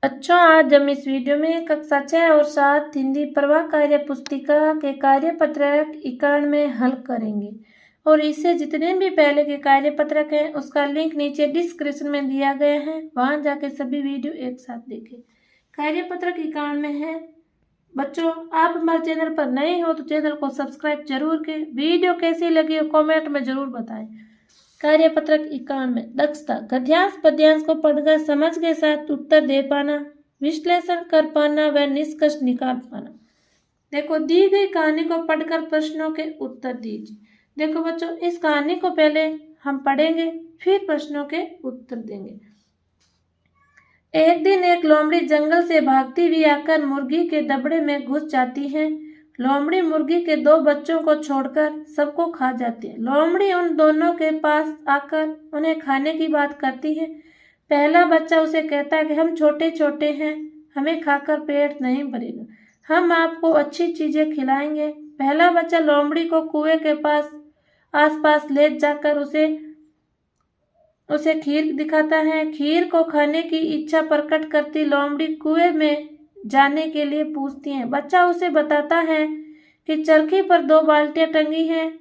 अच्छा, आज हम इस वीडियो में कक्षा 6 और 7 हिंदी प्रवाह कार्य पुस्तिका के कार्य पत्रक 91 हल करेंगे। और इससे जितने भी पहले के कार्य पत्रक हैं उसका लिंक नीचे डिस्क्रिप्शन में दिया गया है, वहां जाके सभी वीडियो एक साथ देखें। कार्य पत्रक 91 है। बच्चों, आप हमारे चैनल पर नए हो तो चैनल को सब्सक्राइब जरूर करें। वीडियो कैसी लगी हो कॉमेंट में जरूर बताएं। कार्य पत्रक 91 दक्षता गद्यांश पद्यांश को पढ़कर समझ के साथ उत्तर दे पाना, विश्लेषण कर पाना व निष्कर्ष निकाल पाना। देखो, दी गई कहानी को पढ़कर प्रश्नों के उत्तर दीजिए। देखो बच्चों, इस कहानी को पहले हम पढ़ेंगे, फिर प्रश्नों के उत्तर देंगे। एक दिन एक लोमड़ी जंगल से भागती हुई आकर मुर्गी के दबड़े में घुस जाती है। लोमड़ी मुर्गी के 2 बच्चों को छोड़कर सबको खा जाती है। लोमड़ी उन दोनों के पास आकर उन्हें खाने की बात करती है। पहला बच्चा उसे कहता है कि हम छोटे छोटे हैं, हमें खाकर पेट नहीं भरेगा, हम आपको अच्छी चीजें खिलाएंगे। पहला बच्चा लोमड़ी को कुएं के पास आसपास ले जाकर उसे खीर दिखाता है। खीर को खाने की इच्छा प्रकट करती लोमड़ी कुएं में जाने के लिए पूछती है। बच्चा उसे बताता है कि चरखी पर 2 बाल्टियां टंगी हैं,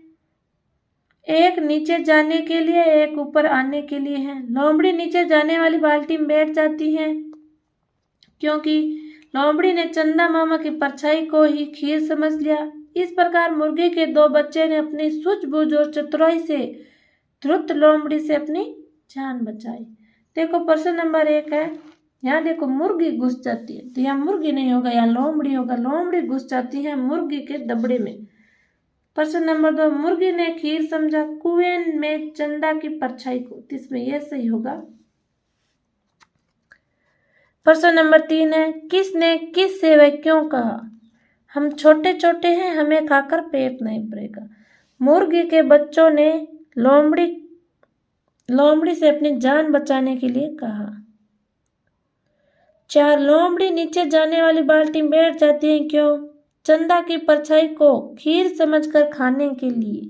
एक नीचे जाने के लिए, एक ऊपर आने के लिए है। लोमड़ी नीचे जाने वाली बाल्टी में बैठ जाती है क्योंकि लोमड़ी ने चंदा मामा की परछाई को ही खीर समझ लिया। इस प्रकार मुर्गी के 2 बच्चे ने अपनी सूझबूझ और चतुराई से धूर्त लोमड़ी से अपनी जान बचाई। देखो, प्रश्न नंबर 1 है। यहाँ देखो, मुर्गी घुस जाती है, तो यहाँ मुर्गी नहीं होगा, यहाँ लोमड़ी होगा। लोमड़ी घुस जाती है मुर्गी के दबड़े में। प्रश्न नंबर 2, मुर्गी ने खीर समझा कुएं में चंदा की परछाई को, इसमें यह सही होगा। प्रश्न नंबर 3 है, किसने किस से वह क्यों कहा हम छोटे छोटे हैं, हमें खाकर पेट नहीं भरेगा। मुर्गी के बच्चों ने लोमड़ी से अपनी जान बचाने के लिए कहा। 4, लोमड़ी नीचे जाने वाली बाल्टी में बैठ जाती है क्यों? चंदा की परछाई को खीर समझकर खाने के लिए।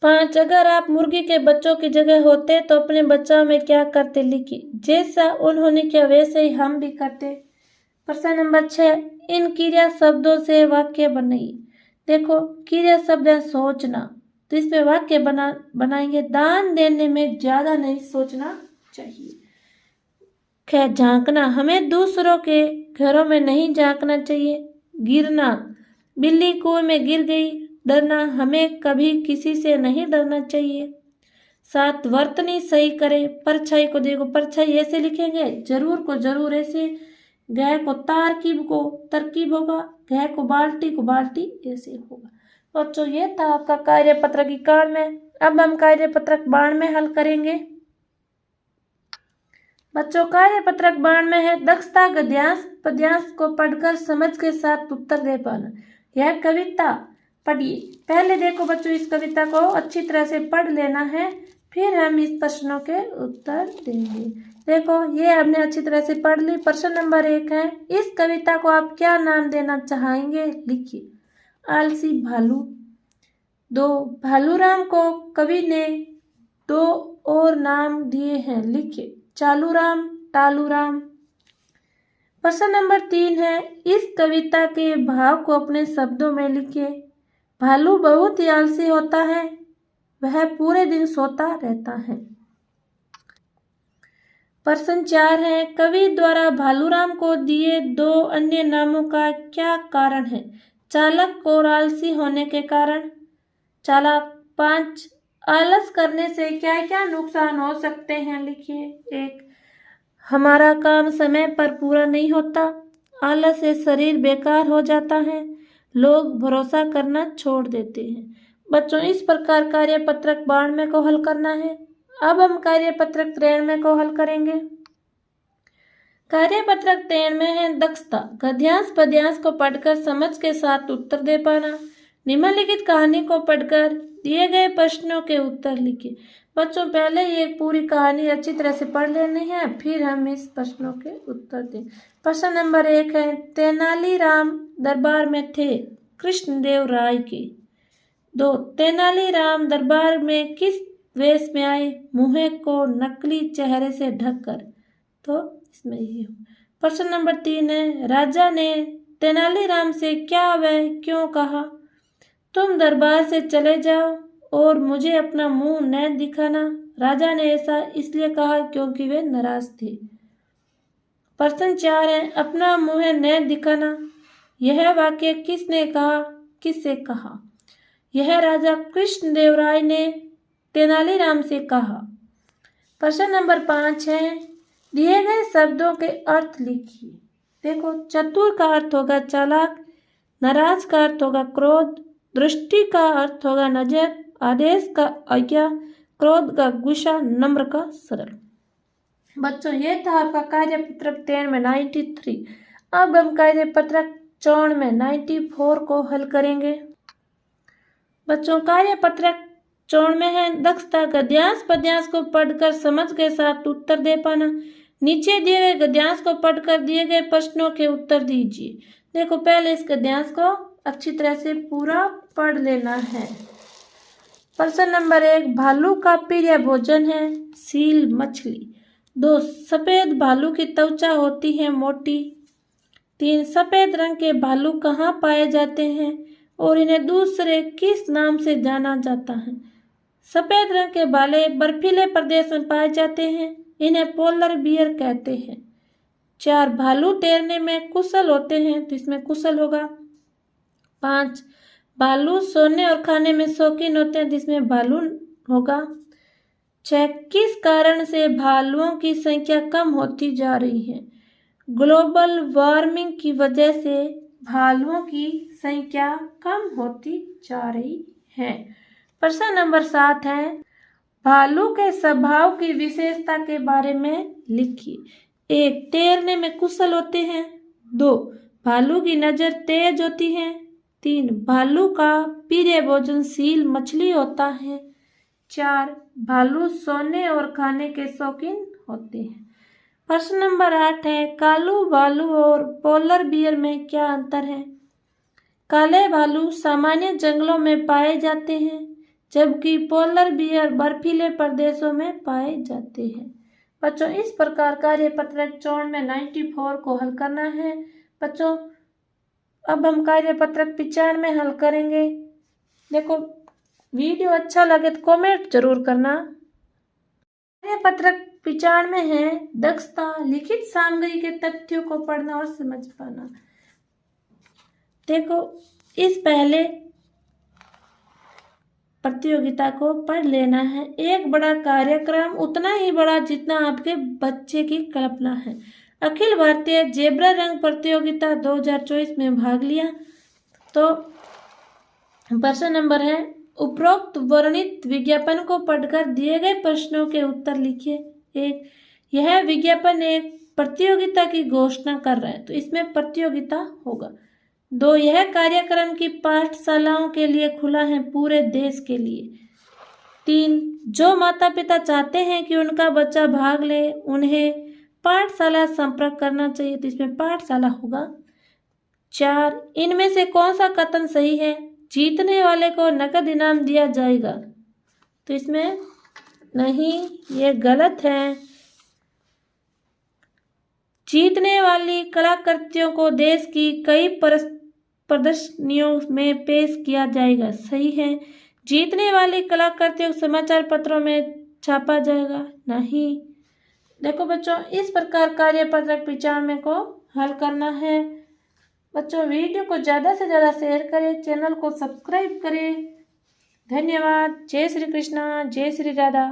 5, अगर आप मुर्गी के बच्चों की जगह होते तो अपने बच्चों में क्या करते, लिखिए। जैसा उन्होंने किया वैसे ही हम भी करते। प्रश्न नंबर 6, इन क्रिया शब्दों से वाक्य बनाइए। देखो, क्रिया शब्द है सोचना, तो इसमें वाक्य बनाएंगे। दान देने में ज्यादा नहीं सोचना चाहिए। खैर, झांकना, हमें दूसरों के घरों में नहीं झांकना चाहिए। गिरना, बिल्ली कुएं में गिर गई। डरना, हमें कभी किसी से नहीं डरना चाहिए। 7, वर्तनी सही करे। परछाई को देखो, परछाई ऐसे लिखेंगे, जरूर को जरूर ऐसे, गह को तारकीब को तरकीब होगा, गह को बाल्टी ऐसे होगा। बच्चों, ये था आपका कार्य पत्रक 91। अब हम कार्य पत्रक 92 हल करेंगे। बच्चों, कार्य पत्रक 92 है। दक्षता गद्यांश पद्यांश को पढ़कर समझ के साथ उत्तर दे पाना। यह कविता पढ़िए। पहले देखो बच्चों, इस कविता को अच्छी तरह से पढ़ लेना है, फिर हम इस प्रश्नों के उत्तर देंगे। देखो, ये हमने अच्छी तरह से पढ़ ली। प्रश्न नंबर 1 है, इस कविता को आप क्या नाम देना चाहेंगे, लिखिए। आलसी भालू। 2, भालूराम को कवि ने 2 और नाम दिए हैं, लिखिए। चालूराम, टालूराम। प्रश्न नंबर 3 है, इस कविता के भाव को अपने शब्दों में लिखिए। भालू बहुत ही आलसी होता है, वह पूरे दिन सोता रहता है। प्रश्न 4 है, कवि द्वारा भालूराम को दिए 2 अन्य नामों का क्या कारण है? चालाक और आलसी होने के कारण। चालाक। 5, आलस करने से क्या क्या नुकसान हो सकते हैं, लिखिए। 1, हमारा काम समय पर पूरा नहीं होता। आलस से शरीर बेकार हो जाता है। लोग भरोसा करना छोड़ देते हैं। बच्चों, इस प्रकार कार्य पत्रक 92 को हल करना है। अब हम कार्य पत्रक 93 को हल करेंगे। कार्य पत्रक 93 है। दक्षता गद्यांश पद्यांश को पढ़कर समझ के साथ उत्तर दे पाना। निम्नलिखित कहानी को पढ़कर दिए गए प्रश्नों के उत्तर लिखिए। बच्चों, पहले ये पूरी कहानी अच्छी तरह से पढ़ लेनी है, फिर हम इस प्रश्नों के उत्तर दें। प्रश्न नंबर 1 है, तेनालीराम दरबार में थे कृष्णदेव राय के। 2, तेनालीराम दरबार में किस वेश में आए? मुंह को नकली चेहरे से ढककर। तो इसमें ये हो। प्रश्न नंबर 3 है, राजा ने तेनालीराम से क्या वह क्यों कहा? तुम दरबार से चले जाओ और मुझे अपना मुंह न दिखाना। राजा ने ऐसा इसलिए कहा क्योंकि वे नाराज थे। प्रश्न 4 है, अपना मुंह न दिखाना, यह वाक्य किसने कहा, किससे कहा? यह राजा कृष्णदेवराय ने तेनालीराम से कहा। प्रश्न नंबर 5 है, दिए गए शब्दों के अर्थ लिखिए। देखो, चतुर का अर्थ होगा चालाक, नाराज का अर्थ होगा क्रोध, दृष्टि का अर्थ होगा नजर, आदेश का आज्ञा, क्रोध का गुस्सा, नम्र का सरल। बच्चों, ये था आपका कार्यपत्रक 10 में 93। अब हम कार्यपत्रक 54 में 94 को हल करेंगे। बच्चों, कार्यपत्रक 54 में है, दक्षता गद्यांश पद्यांश को पढ़कर समझ के साथ उत्तर दे पाना। नीचे दिए गए गद्यांश को पढ़कर दिए गए प्रश्नों के उत्तर दीजिए। देखो, पहले इस गद्यांश को अच्छी तरह से पूरा पढ़ लेना है। प्रश्न नंबर 1, भालू का प्रिय भोजन है सील मछली। 2, सफेद भालू की त्वचा होती है मोटी। 3, सफेद रंग के भालू कहाँ पाए जाते हैं और इन्हें दूसरे किस नाम से जाना जाता है? सफेद रंग के भाले बर्फीले प्रदेश में पाए जाते हैं, इन्हें पोलर बियर कहते हैं। 4, भालू तैरने में कुशल होते हैं, तो इसमें कुशल होगा। 5, भालू सोने और खाने में शौकीन होते हैं, जिसमें भालू होगा। 6, किस कारण से भालुओं की संख्या कम होती जा रही है? ग्लोबल वार्मिंग की वजह से भालुओं की संख्या कम होती जा रही है। प्रश्न नंबर 7 है, भालू के स्वभाव की विशेषता के बारे में लिखिए। 1, तैरने में कुशल होते हैं। 2, भालू की नज़र तेज होती है। 3, भालू का प्रिय भोजन सील मछली होता है। 4, भालू सोने और खाने के शौकीन होते हैं। प्रश्न नंबर 8 है, कालू भालू और पोलर बियर में क्या अंतर है? काले भालू सामान्य जंगलों में पाए जाते हैं, जबकि पोलर बियर बर्फीले प्रदेशों में पाए जाते हैं। बच्चों, इस प्रकार कार्यपत्रक 54 में 94 को हल करना है। बच्चों, अब हम कार्यपत्रक 95 में हल करेंगे। देखो, वीडियो अच्छा लगे तो कमेंट जरूर करना। कार्यपत्रक 95 में है, दक्षता लिखित सामग्री के तथ्यों को पढ़ना और समझ पाना। देखो, इस पहले प्रतियोगिता को पढ़ लेना है। एक बड़ा कार्यक्रम उतना ही बड़ा जितना आपके बच्चे की कल्पना है। अखिल भारतीय जेब्रा रंग प्रतियोगिता 2024 में भाग लिया। तो प्रश्न नंबर है, उपरोक्त वर्णित विज्ञापन को पढ़कर दिए गए प्रश्नों के उत्तर लिखिए। 1, यह विज्ञापन एक प्रतियोगिता की घोषणा कर रहा है, तो इसमें प्रतियोगिता होगा। 2, यह कार्यक्रम की पाठशालाओं के लिए खुला है, पूरे देश के लिए। 3, जो माता पिता चाहते हैं कि उनका बच्चा भाग ले, उन्हें पाठशाला संपर्क करना चाहिए, तो इसमें पाठशाला होगा। 4, इनमें से कौन सा कथन सही है? जीतने वाले को नकद इनाम दिया जाएगा, तो इसमें नहीं, ये गलत है। जीतने वाली कलाकृतियों को देश की कई प्रदर्शनियों में पेश किया जाएगा, सही है। जीतने वाली कलाकृतियों को समाचार पत्रों में छापा जाएगा, नहीं। देखो बच्चों, इस प्रकार कार्यपत्रक 95 को हल करना है। बच्चों, वीडियो को ज़्यादा से ज़्यादा शेयर करें, चैनल को सब्सक्राइब करें। धन्यवाद। जय श्री कृष्णा, जय श्री राधा।